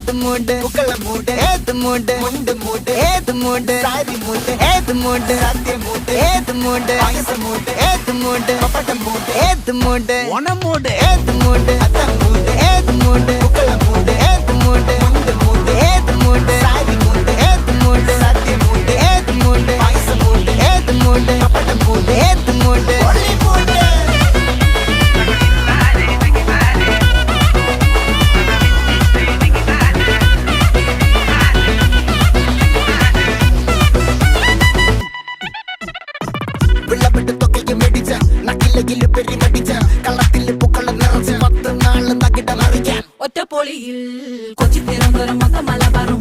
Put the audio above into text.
ഏത് മൂട് പുക്കള മൂട് ഏത് മൂട് മുണ്ട് മൂട് ഏത് മൂട് സാരി മൂട് ഏത് മൂട് സദ്യ മൂട് ഏത് മൂട് പായസ മൂട് ഏത് മൂട് പപ്പടം മൂട് ഏത് മൂട് ഓണം മൂട് ഏത് മൂട് അത്തം മൂട് ഏത് മൂട് പുക്കള മൂട് ഏത് മൂട് മുണ്ട് മൂട് ഏത് മൂട് സാരി മൂട് ഏത് മൂട് സദ്യ മൂട് ഏത് മൂട് പായസ മൂട് ഏത് മൂട് പപ്പടം മൂട് ഏത് മൂട് ഒളി മൂട് വിളവെട്ട് തൊക്കയും വെടിച്ച നക്കിലകില് പെരുമടിച്ച കള്ളത്തില് പൂക്കള നിറച്ച് 10 നാള് തകിട മറിക്കാൻ ഒറ്റപ്പൊളിയിൽ കൊച്ചി തിരുവനന്തപുരം മൊത്തം മലബാറും